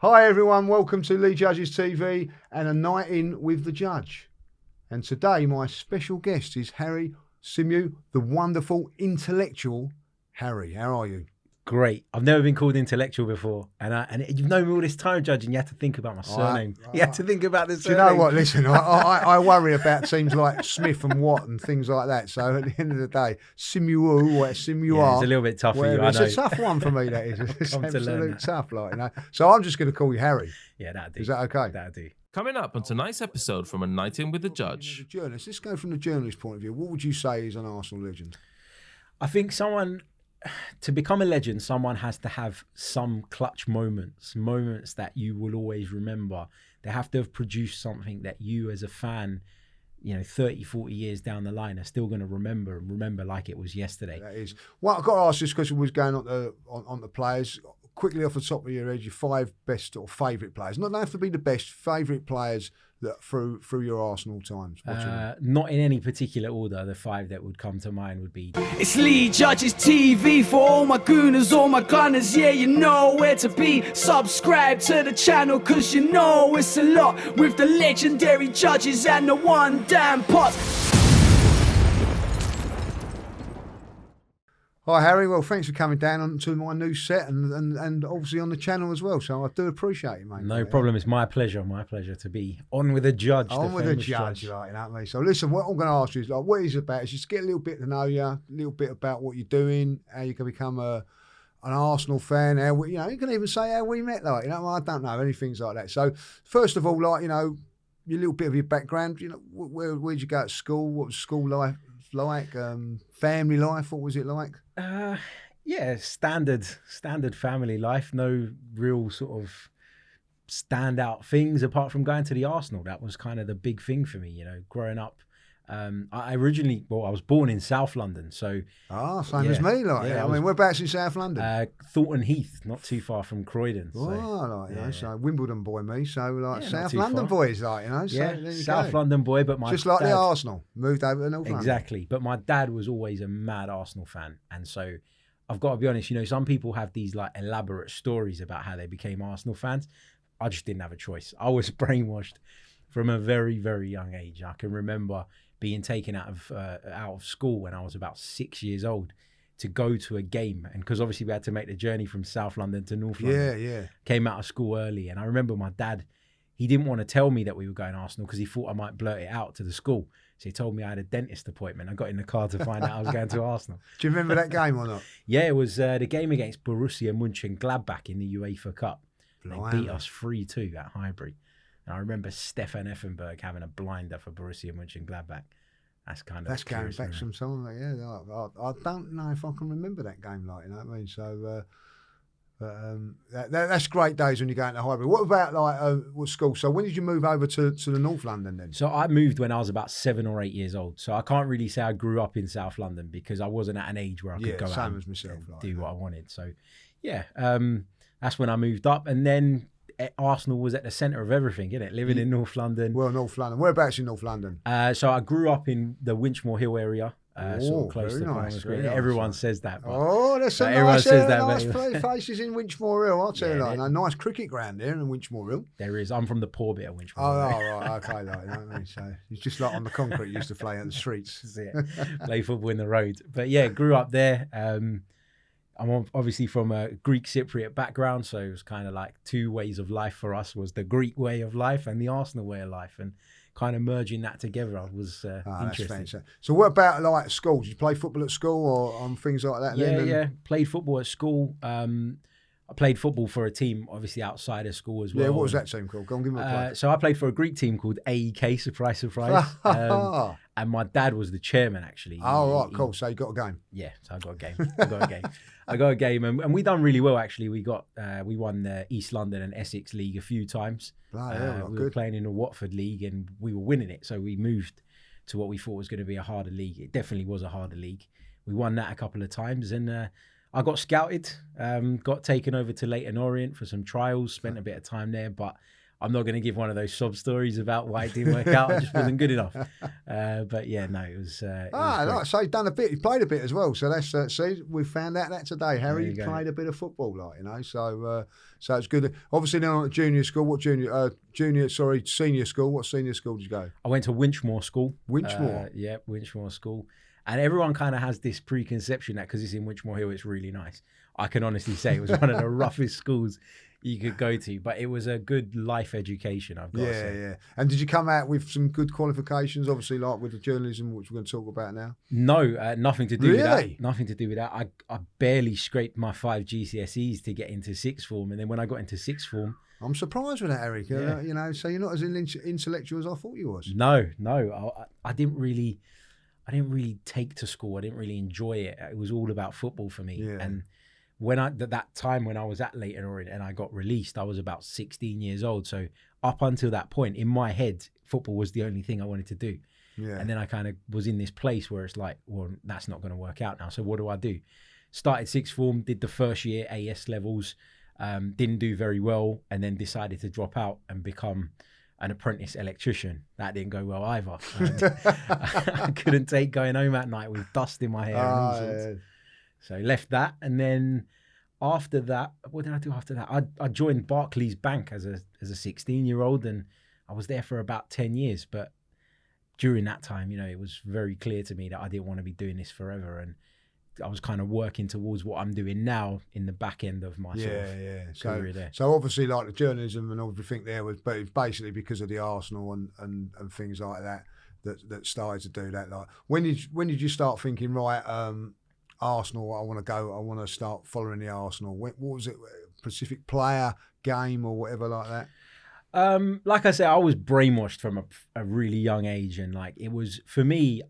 Hi everyone, welcome to Lee Judges TV and a night in with the judge. And today my special guest is Harry Symeou, the wonderful intellectual Harry. How are you? Great. I've never been called intellectual before, and you've known me all this time, Judge, and you had to think about my surname. You had to think about this. Do you know what? Listen, I worry about teams like Smith and Watt and things like that. So at the end of the day, Symeou or Symeou, yeah, it's a little bit tough for you. I know. It's a tough one for me. That is. It's absolute tough, So I'm just going to call you Harry. Yeah, that'll do. Is that okay? That'll do. Coming up on tonight's episode from A Night In With The Judge. The journalist. Let's go from the journalist point of view. What would you say is an Arsenal legend? I think to become a legend, someone has to have some clutch moments that you will always remember. They have to have produced something that you as a fan, 30, 40 years down the line are still going to remember like it was yesterday. That is. Well, I've got to ask this question was going on the players. Quickly off the top of your head, your 5 best or favourite players. Not have to be the best, favourite players that through your Arsenal times. Not in any particular order. The 5 that would come to mind would be... It's Lee Judges TV for all my gooners, all my gunners. Yeah, you know where to be. Subscribe to the channel, cause you know it's a lot. With the legendary judges and the one damn pot. Hi Harry, well thanks for coming down onto my new set and obviously on the channel as well, so I do appreciate it, mate. No problem, it's my pleasure to be on with a judge. On with a judge. You know what I mean? So listen, what I'm going to ask you is what it's about is just get a little bit to know you, a little bit about what you're doing, how you can become an Arsenal fan, how you can even say how we met, I don't know, any things like that. So first of all, your little bit of your background, where'd you go to school, what was school life like, family life, what was it like? Yeah, standard family life. No real sort of standout things apart from going to the Arsenal. That was kind of the big thing for me, growing up. I was born in South London, so same as me. Whereabouts in South London? Thornton Heath, not too far from Croydon. So Wimbledon boy, me. So South London boys, So South London boy, but just like the Arsenal moved over to North London. Exactly, but my dad was always a mad Arsenal fan, and so I've got to be honest. Some people have these like elaborate stories about how they became Arsenal fans. I just didn't have a choice. I was brainwashed from a very, very young age. I can remember being taken out of school when I was about 6 years old to go to a game, and because obviously we had to make the journey from South London to North London. Came out of school early, and I remember my dad, he didn't want to tell me that we were going to Arsenal because he thought I might blurt it out to the school. So he told me I had a dentist appointment. I got in the car to find out I was going to Arsenal. Do you remember that game or not? Yeah, it was the game against Borussia Mönchengladbach in the UEFA Cup. They beat us 3-2 at Highbury. And I remember Stefan Effenberg having a blinder for Borussia Mönchengladbach. That's going back some time. I don't know if I can remember that game So that's great days when you go into Highbury. What about what school? So when did you move over to the North London then? So I moved when I was about 7 or 8 years old. So I can't really say I grew up in South London because I wasn't at an age where I could go out and do what I wanted. So that's when I moved up, and then Arsenal was at the centre of everything, isn't it? Living in North London. Well, North London. Whereabouts in North London? So I grew up in the Winchmore Hill area, sort of close to nice, Green. Everyone says that. There's some nice places in Winchmore Hill. I'll tell you a nice cricket ground there in Winchmore Hill. There is. I'm from the poor bit of Winchmore. Right, okay, So it's just like on the concrete you used to play in the streets. Play football in the road. But yeah, grew up there. I'm obviously from a Greek Cypriot background, so it was kind of like 2 ways of life for us. Was the Greek way of life and the Arsenal way of life, and kind of merging that together was interesting. So what about school? Did you play football at school or on things like that? Yeah. Played football at school. I played football for a team, obviously outside of school as well. Yeah, what was that team called? Go on, give me a plug. So I played for a Greek team called AEK, surprise, surprise. And my dad was the chairman, actually. Cool. So you got a game? Yeah, so I got a game. And we done really well, actually. We won the East London and Essex League a few times. We were playing in the Watford League and we were winning it. So we moved to what we thought was going to be a harder league. It definitely was a harder league. We won that a couple of times, and I got scouted, got taken over to Leyton Orient for some trials, spent a bit of time there, but I'm not going to give one of those sob stories about why it didn't work out. I just wasn't good enough. But yeah, no, it was. Like I say, he's done a bit. He played a bit as well. So that's see, we found out that today. Harry played a bit of football, like, you know. So it's good. Obviously, now at junior school. What senior school? What senior school did you go? I went to Winchmore School. Winchmore. Yeah, Winchmore School. And everyone kind of has this preconception that because it's in Winchmore Hill, it's really nice. I can honestly say it was one of the roughest schools you could go to, but it was a good life education, I've got to say. Yeah. And did you come out with some good qualifications, obviously, like with the journalism, which we're going to talk about now? No, nothing to do with that. Really? Nothing to do with that. I barely scraped my 5 GCSEs to get into sixth form. And then when I got into sixth form... I'm surprised with that, Eric. Yeah. You know, so you're not as intellectual as I thought you was. No. I didn't really take to school. I didn't really enjoy it. It was all about football for me. Yeah. And when that time when I was at Leyton Orient and I got released, I was about 16 years old. So up until that point, in my head, football was the only thing I wanted to do. Yeah. And then I kind of was in this place where it's like, well, that's not going to work out now. So what do I do? Started sixth form, did the first year AS levels, didn't do very well, and then decided to drop out and become an apprentice electrician. That didn't go well either. I couldn't take going home at night with dust in my hair and all sorts. Yeah. So left that, and then after that, what did I do after that? I joined Barclays Bank as a 16-year-old, and I was there for about 10 years. But during that time, you know, it was very clear to me that I didn't want to be doing this forever, and I was kind of working towards what I'm doing now in the back end of my career there. So obviously, like the journalism and everything there was, but it's basically because of the Arsenal and things like that started to do that. Like when did you start thinking, right, Arsenal, I want to start following the Arsenal? What was it, a specific player, game, or whatever like that? Like I said, I was brainwashed from a really young age, and like it was for me.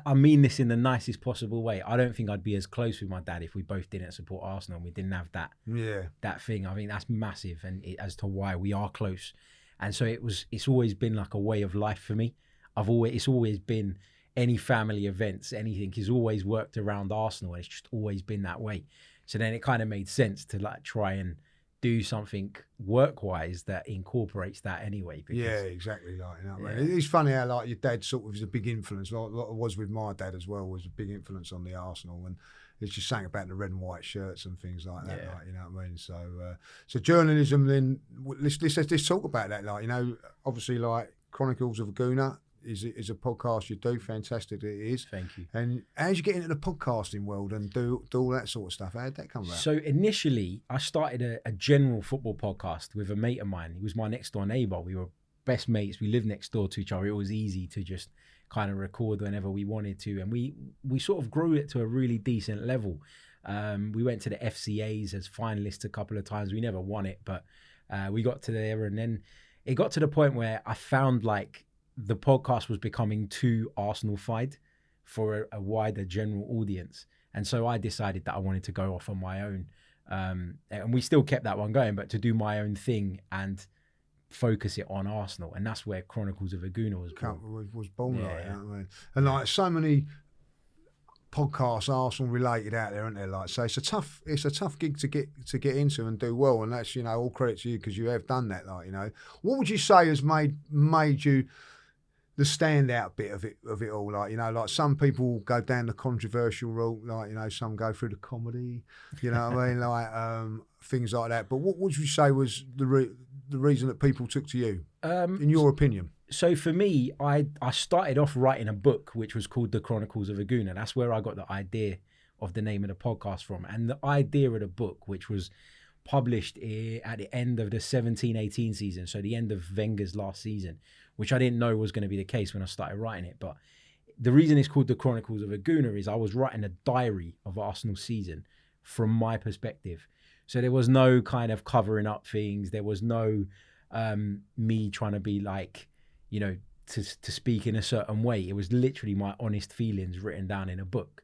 I mean this in the nicest possible way. I don't think I'd be as close with my dad if we both didn't support Arsenal and we didn't have that thing. I mean, that's massive, and as to why we are close. And so it's always been like a way of life for me. It's always been any family events, anything has always worked around Arsenal, and it's just always been that way. So then it kind of made sense to like try and do something work-wise that incorporates that anyway. Because, yeah, exactly. Like, you know what I mean? It's funny how like your dad sort of is a big influence. Like it was with my dad as well, was a big influence on the Arsenal, and it's just something about the red and white shirts and things like that. Yeah. Like, you know what I mean? So journalism. Then let's talk about that. Like, you know, obviously, like Chronicles of a Gooner is a podcast you do. Fantastic, it is. Thank you. And how did you get into the podcasting world and do all that sort of stuff? How did that come about? So initially, I started a general football podcast with a mate of mine. He was my next door neighbour. We were best mates. We lived next door to each other. It was easy to just kind of record whenever we wanted to, and we sort of grew it to a really decent level. We went to the FCAs as finalists a couple of times. We never won it, but we got to there, and then it got to the point where I found like the podcast was becoming too Arsenal-fied for a wider general audience. And so I decided that I wanted to go off on my own. And we still kept that one going, but to do my own thing and focus it on Arsenal. And that's where Chronicles of a Gooner was born. Yeah, like, you know what I mean? And like so many podcasts Arsenal related out there, aren't there? Like, so it's a tough gig to get into and do well. And that's, you know, all credit to you because you have done that. Like, you know, what would you say has made you the standout bit of it all? Like, you know, like some people go down the controversial route, like, you know, some go through the comedy, you know what I mean, like things like that. But what would you say was the reason that people took to you, in your opinion? So for me, I started off writing a book which was called The Chronicles of a Gooner. That's where I got the idea of the name of the podcast from. And the idea of the book, which was published at the end of the 17-18 season, so the end of Wenger's last season, which I didn't know was going to be the case when I started writing it. But the reason it's called The Chronicles of a Gooner is I was writing a diary of Arsenal's season from my perspective. So there was no kind of covering up things. There was no me trying to be like, you know, to speak in a certain way. It was literally my honest feelings written down in a book.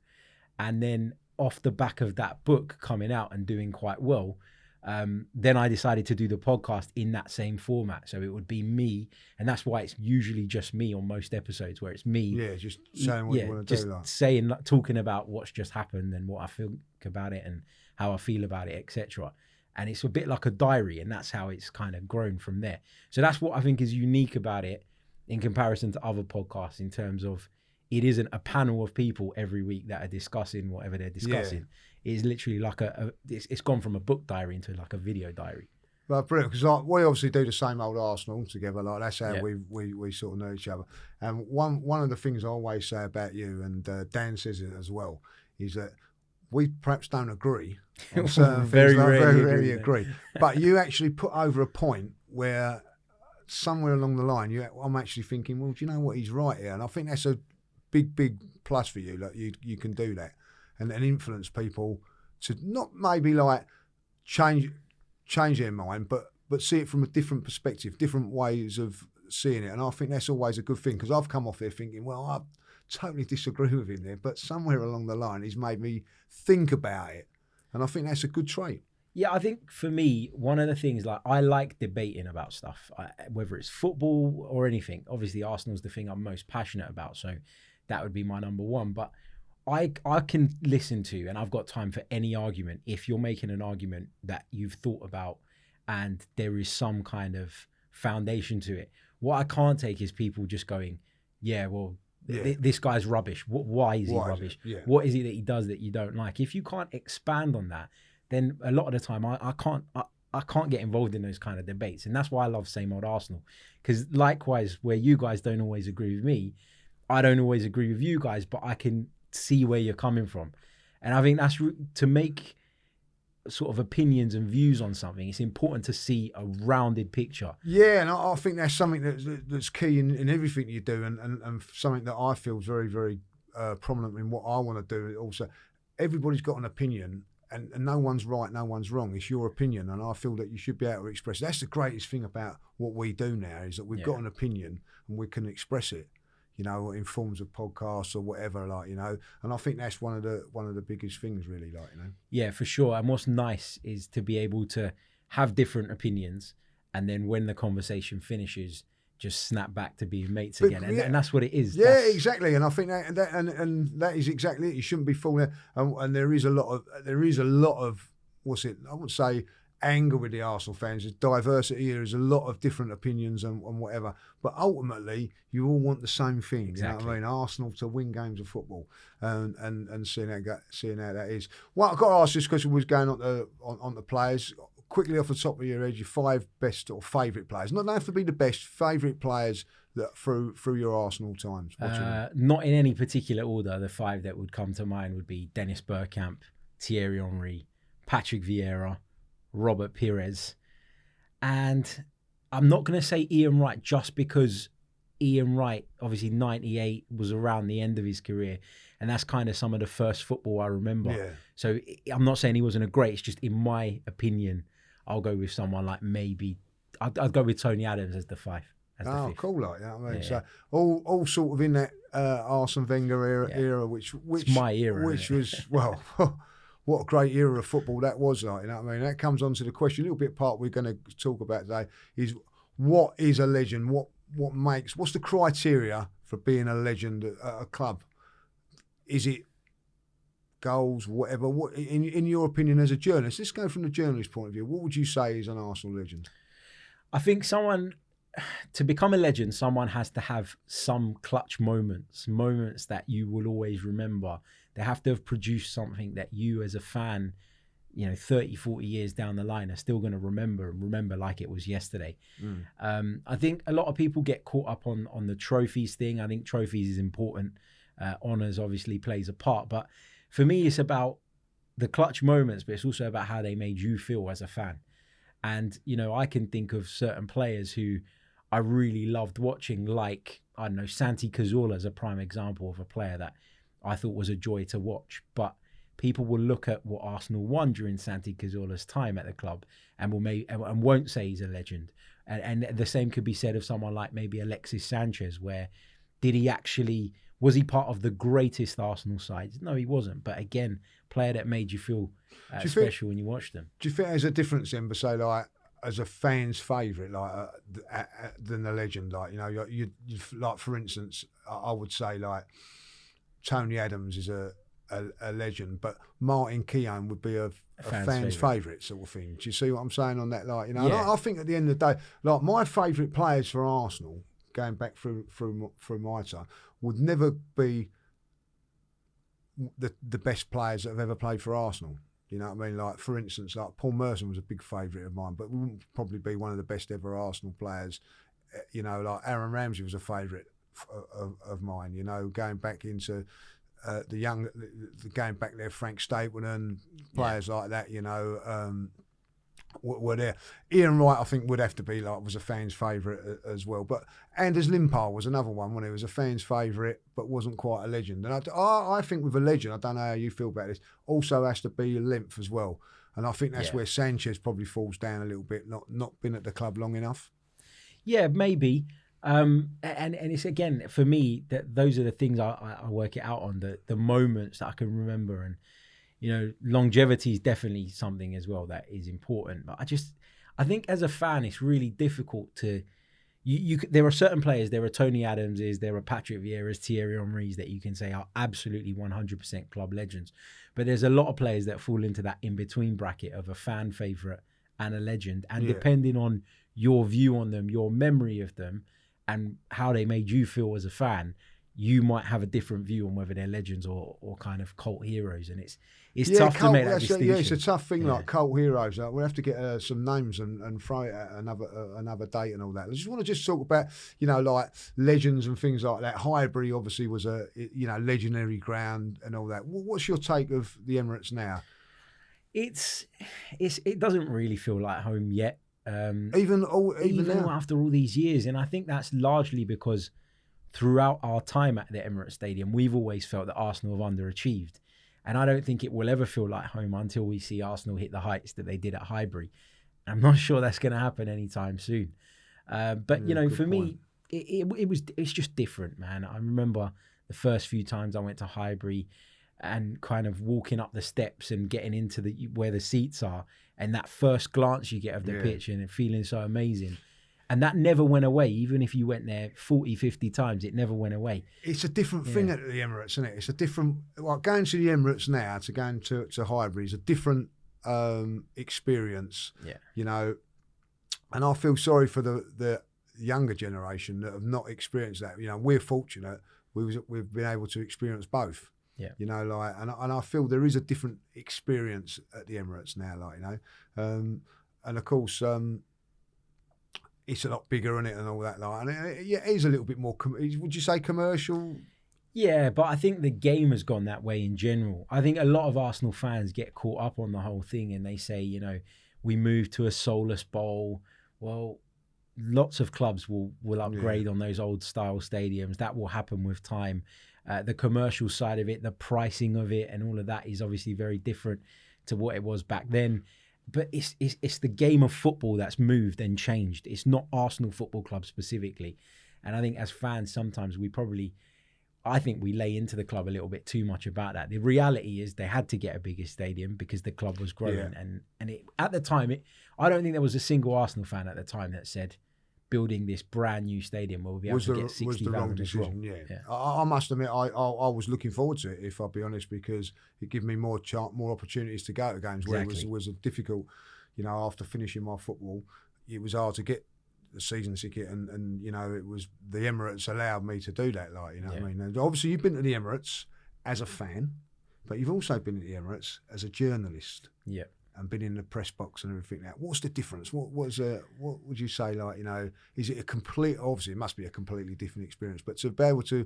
And then off the back of that book coming out and doing quite well, then I decided to do the podcast in that same format. So it would be me, and that's why it's usually just me on most episodes, where it's me. Yeah, just saying what you want to do. Saying, talking about what's just happened and what I think about it and how I feel about it, etc. and it's a bit like a diary, and that's how it's kind of grown from there. So that's what I think is unique about it in comparison to other podcasts, in terms of it isn't a panel of people every week that are discussing whatever they're discussing. It's literally like it's gone from a book diary into like a video diary. Well, brilliant, because like, we obviously do the same old Arsenal together. Like that's how Yeah. we sort of know each other. And one of the things I always say about you, and Dan says it as well, is that we perhaps don't agree on certain Very things. rarely Very agree. agree. But you actually put over a point where somewhere along the line, I'm actually thinking, well, do you know what? He's right here, and I think that's a big plus for you. Like you can do that and influence people to not maybe like change their mind, but see it from a different perspective, different ways of seeing it. And I think that's always a good thing, because I've come off there thinking, well, I totally disagree with him there, but somewhere along the line, he's made me think about it. And I think that's a good trait. Yeah, I think for me, one of the things, like, I like debating about stuff, whether it's football or anything. Obviously, Arsenal's the thing I'm most passionate about, so that would be my number one. But I can listen to, and I've got time for any argument, if you're making an argument that you've thought about and there is some kind of foundation to it. What I can't take is people just going, yeah, well, this guy's rubbish. Why is he rubbish? Yeah. What is it that he does that you don't like? If you can't expand on that, then a lot of the time I can't get involved in those kind of debates. And that's why I love Same Old Arsenal. Because likewise, where you guys don't always agree with me, I don't always agree with you guys, but I can see where you're coming from. And I think that's to make sort of opinions and views on something, it's important to see a rounded picture. Yeah, and I think that's something that's key in everything you do, and something that I feel is very, very prominent in what I want to do. Also, everybody's got an opinion, and no one's right, no one's wrong. It's your opinion, and I feel that you should be able to express it. That's the greatest thing about what we do now, is that we've got an opinion and we can express it, you know, in forms of podcasts or whatever, like, you know. And I think that's one of the biggest things, really, like, you know. Yeah, for sure. And what's nice is to be able to have different opinions, and then when the conversation finishes, just snap back to being mates again. And that's what it is. Yeah, exactly. And I think that is exactly it. You shouldn't be falling. And there is a lot of what's it? I would say anger with the Arsenal fans. There's diversity here. There's a lot of different opinions and whatever. But ultimately, you all want the same thing. Exactly. You know what I mean? Arsenal to win games of football, and seeing how that is. Well, I've got to ask this question. Was going on the players. Quickly off the top of your head, your 5 best or favourite players. Not have to be the best, favourite players that through your Arsenal times. Not in any particular order. The 5 that would come to mind would be Dennis Bergkamp, Thierry Henry, Patrick Vieira, Robert Pires, and I'm not going to say Ian Wright, just because Ian Wright, obviously 98 was around the end of his career, and that's kind of some of the first football I remember. Yeah. So I'm not saying he wasn't a great, it's just in my opinion, I'll go with someone like I'd go with Tony Adams as the 5. Oh, cool, like that. I mean, Yeah. so all sort of in that Arsene Wenger era, which it's my era, which isn't was well, what a great era of football that was, like, you know what I mean. That comes on to the question, a little bit part we're going to talk about today, is what is a legend? What's the criteria for being a legend at a club? Is it goals, whatever? What, in your opinion, as a journalist, let's go from the journalist point of view. What would you say is an Arsenal legend? I think to become a legend, someone has to have some clutch moments that you will always remember. They have to have produced something that you as a fan, 30, 40 years down the line are still going to remember like it was yesterday. I think a lot of people get caught up on the trophies thing. I think trophies is important. Honours obviously plays a part, but for me, it's about the clutch moments, but it's also about how they made you feel as a fan. And, I can think of certain players who I really loved watching, like, I don't know, Santi Cazorla is a prime example of a player that I thought was a joy to watch. But people will look at what Arsenal won during Santi Cazorla's time at the club and won't say he's a legend. And the same could be said of someone like maybe Alexis Sanchez, where was he part of the greatest Arsenal side? No, he wasn't. But again, player that made you feel special when you watched them. Do you think there's a difference in, say, like, as a fan's favourite, like, than the legend? Like, you like, for instance, I would say, like, Tony Adams is a a legend, but Martin Keown would be a fan's favourite sort of thing. Do you see what I'm saying on that? Like, you know, Yeah. and I think at the end of the day, like my favourite players for Arsenal, going back through my time, would never be the best players that have ever played for Arsenal. You know what I mean? Like, for instance, like Paul Merson was a big favourite of mine, but wouldn't probably be one of the best ever Arsenal players. You know, like Aaron Ramsey was a favourite of mine. You know, going back into going back there, Frank Stapleton, players like that. You know, were there. Ian Wright, I think, would have to be was a fan's favourite as well. But Anders Limpar was another one when he was a fan's favourite, but wasn't quite a legend. And I think with a legend, I don't know how you feel about this, also has to be length as well. And I think that's where Sanchez probably falls down a little bit, not been at the club long enough. Yeah, maybe. And it's, again, for me, that those are the things I work it out on, the moments that I can remember. And, you know, longevity is definitely something as well that is important. But I think as a fan, it's really difficult to, there are certain players, there are Tony Adamses, there are Patrick Vieira's, Thierry Henry's that you can say are absolutely 100% club legends. But there's a lot of players that fall into that in-between bracket of a fan favourite and a legend. And depending on your view on them, your memory of them, and how they made you feel as a fan, you might have a different view on whether they're legends or kind of cult heroes. And it's tough to make that distinction. Yeah, it's a tough thing, like cult heroes. We'll have to get some names and throw it at another date and all that. I just want to talk about, you know, like legends and things like that. Highbury obviously was a, you know, legendary ground and all that. What's your take of the Emirates now? It doesn't really feel like home yet. Even now, after all these years. And I think that's largely because throughout our time at the Emirates Stadium, we've always felt that Arsenal have underachieved. And I don't think it will ever feel like home until we see Arsenal hit the heights that they did at Highbury. I'm not sure that's going to happen anytime soon. But, you know, for me, it's just different, man. I remember the first few times I went to Highbury and kind of walking up the steps and getting into where the seats are, and that first glance you get of the pitch and it feeling so amazing. And that never went away. Even if you went there 40, 50 times, it never went away. It's a different thing at the Emirates, isn't it? It's a different, going to the Emirates now to going to Highbury is a different experience. Yeah. You know, and I feel sorry for the younger generation that have not experienced that. You know, we're fortunate. We've been able to experience both. Yeah. You know, like, and I feel there is a different experience at the Emirates now, like, you know. And of course, it's a lot bigger, isn't it, and all that, like, and it is a little bit more, would you say commercial? Yeah, but I think the game has gone that way in general. I think a lot of Arsenal fans get caught up on the whole thing and they say, you know, we moved to a soulless bowl. Well, lots of clubs will upgrade on those old style stadiums. That will happen with time. The commercial side of it, the pricing of it, and all of that is obviously very different to what it was back then. But it's the game of football that's moved and changed. It's not Arsenal Football Club specifically. And I think as fans, sometimes I think we lay into the club a little bit too much about that. The reality is they had to get a bigger stadium because the club was growing. Yeah. And at the time, I don't think there was a single Arsenal fan at the time that said, building this brand new stadium where we'll be able to get 60,000 was the wrong decision. Yeah. I must admit, I was looking forward to it, if I'll be honest, because it gave me more opportunities to go to games. Exactly. Where it was a difficult, you know, after finishing my football, it was hard to get the season ticket, and you know, it was the Emirates allowed me to do that, like, you know what I mean. And obviously, you've been to the Emirates as a fan, but you've also been to the Emirates as a journalist. Yeah. And been in the press box and everything. Now, what's the difference? What would you say? like, you know, is it obviously it must be a completely different experience, but to be able to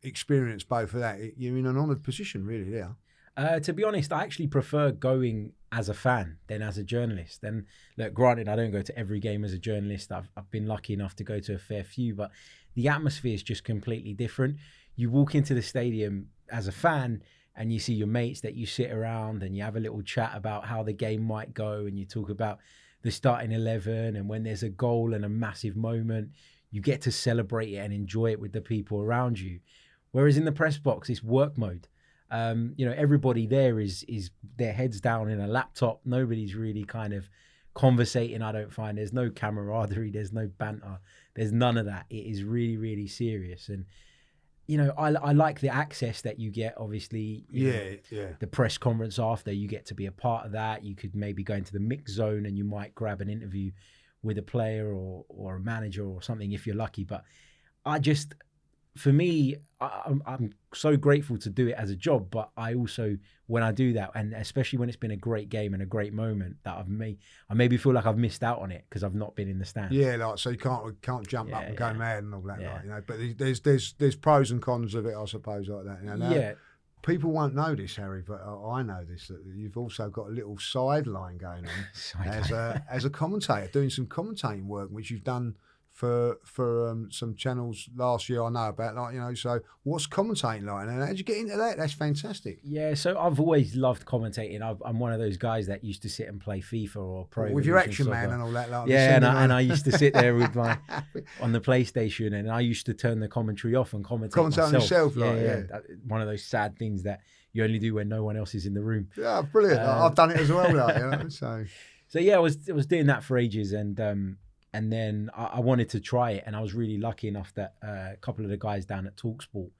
experience both of that, you're in an honoured position, really. Yeah. To be honest, I actually prefer going as a fan than as a journalist. And look, granted, I don't go to every game as a journalist. I've been lucky enough to go to a fair few, but the atmosphere is just completely different. You walk into the stadium as a fan, and you see your mates that you sit around and you have a little chat about how the game might go, and you talk about the starting 11, and when there's a goal and a massive moment, you get to celebrate it and enjoy it with the people around you. Whereas in the press box, it's work mode. You know, everybody there is their heads down in a laptop. Nobody's really kind of conversating, I don't find. There's no camaraderie, there's no banter, there's none of that. It is really, really serious. And you know, I like the access that you get. Obviously, you know, the press conference after, you get to be a part of that. You could maybe go into the mix zone and you might grab an interview with a player or a manager or something if you're lucky. But for me, I'm so grateful to do it as a job, but I also, when I do that, and especially when it's been a great game and a great moment, that I maybe feel like I've missed out on it because I've not been in the stands. Yeah, like so you can't jump up and go mad and all that, like, you know. But there's pros and cons of it, I suppose, like that. You know, now, people won't know this, Harry, but I know this, that you've also got a little sideline going on as a commentator, doing some commentating work, which you've done for some channels last year, I know about, like, you know. So what's commentating like, and how did you get into that? That's fantastic. Yeah, so I've always loved commentating. I'm one of those guys that used to sit and play FIFA or Pro with your Action Man and all that, like. Yeah, and I used to sit there with my on the PlayStation, and I used to turn the commentary off and commentate on yourself, like, yeah. One of those sad things that you only do when no one else is in the room. Yeah, brilliant. I've done it as well, like, you know. So yeah, I was doing that for ages, and then I wanted to try it, and I was really lucky enough that a couple of the guys down at TalkSport,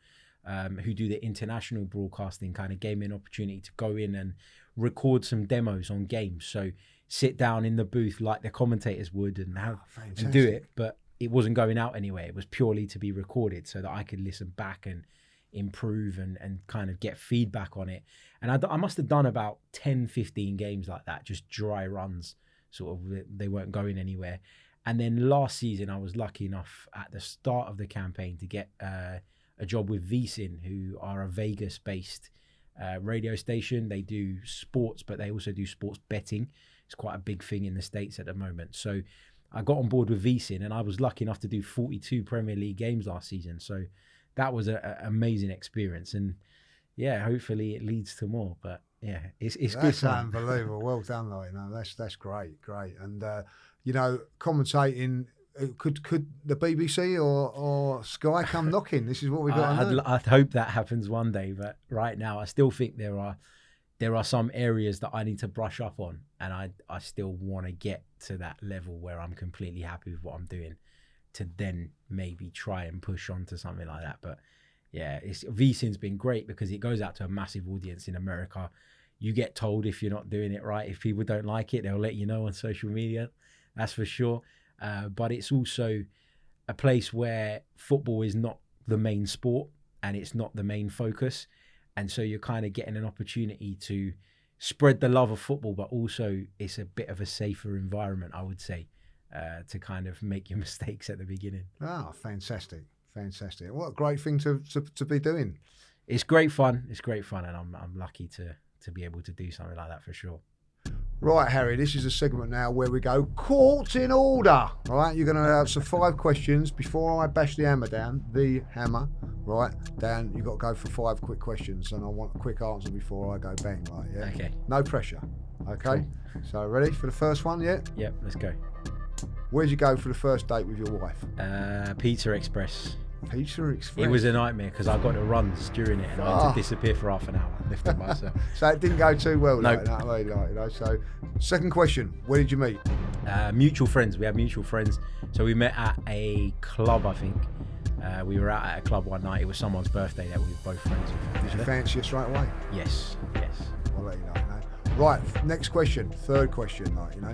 who do the international broadcasting, kind of gave me an opportunity to go in and record some demos on games. So sit down in the booth like the commentators would and do it, but it wasn't going out anywhere. It was purely to be recorded so that I could listen back and improve and kind of get feedback on it. And I must have done about 10, 15 games like that, just dry runs, sort of. They weren't going anywhere. And then last season, I was lucky enough at the start of the campaign to get a job with VSIN, who are a Vegas-based radio station. They do sports, but they also do sports betting. It's quite a big thing in the States at the moment. So I got on board with VSIN, and I was lucky enough to do 42 Premier League games last season. So that was an amazing experience. And yeah, hopefully it leads to more. But yeah, it's good fun. That's unbelievable. Well done, like, you know. That's great. And you know, commentating, could the BBC or Sky come knocking? This is what we got. I'd hope that happens one day, but right now I still think there are some areas that I need to brush up on, and I still want to get to that level where I'm completely happy with what I'm doing, to then maybe try and push on to something like that. But yeah, VSIN's been great because it goes out to a massive audience in America. You get told if you're not doing it right. If people don't like it, they'll let you know on social media. That's for sure. But it's also a place where football is not the main sport and it's not the main focus. And so you're kind of getting an opportunity to spread the love of football, but also it's a bit of a safer environment, I would say, to kind of make your mistakes at the beginning. Ah, fantastic. What a great thing to be doing. It's great fun. And I'm lucky to be able to do something like that for sure. Right, Harry, this is a segment now where we go court in order. All right, you're going to answer 5 questions. Before I bash the hammer down, you've got to go for 5 quick questions, and I want a quick answer before I go bang, right? Yeah. Okay. No pressure. Okay. Cool. So ready for the first one? Yeah. Yep. Let's go. Where'd you go for the first date with your wife? Pizza Express. Pizza Express. It was a nightmare because I got the runs during it and I had to disappear for half an hour, lifting myself. So it didn't go too well. Nope. Like that, you know. So, second question: where did you meet? Mutual friends. We have mutual friends. So we met at a club, I think. We were out at a club one night. It was someone's birthday that we were both friends with. Did you fancy her straight away? Yes. I'll let you know. Right. Next question. Third question. Like, you know,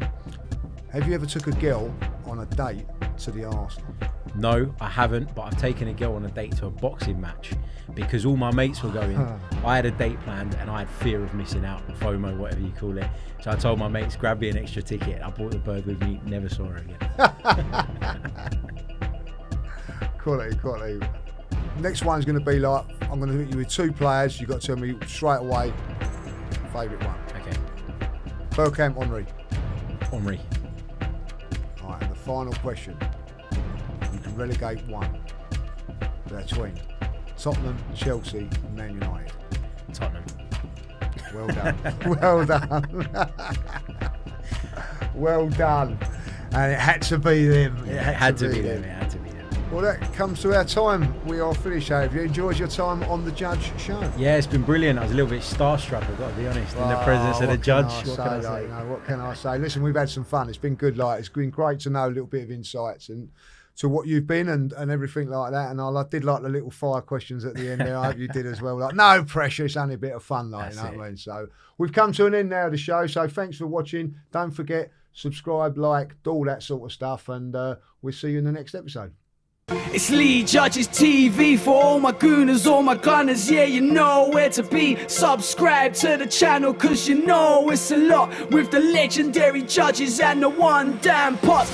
have you ever took a girl on a date to the Arsenal? No, I haven't, but I've taken a girl on a date to a boxing match because all my mates were going. I had a date planned and I had fear of missing out, FOMO, whatever you call it. So I told my mates, grab me an extra ticket. I brought the bird with me, never saw her again. Quality. Next one's going to be like, I'm going to hit you with 2 players. You've got to tell me straight away favourite one. Okay. Bergkamp, Henry. Henry. All right, and the final question. You can relegate one between Tottenham, Chelsea, Man United. Tottenham. Well done. Well done. And it had to be them. It had to be them. Well, that comes to our time. We are finished. Have you enjoyed your time on the Judge Show? Yeah, it's been brilliant. I was a little bit starstruck, I've got to be honest, in the presence of the judge. What can I say? Listen, we've had some fun. It's been good. It's been great to know a little bit of insights. And to what you've been and everything like that. And I did like the little fire questions at the end there. I hope you did as well. Like, no pressure, it's only a bit of fun, like, you know what I mean? So we've come to an end now of the show. So thanks for watching. Don't forget, subscribe, like, do all that sort of stuff, and we'll see you in the next episode. It's Lee Judges TV for all my gooners, all my gunners. Yeah, you know where to be. Subscribe to the channel, cause you know it's a lot with the legendary judges and the one damn pot.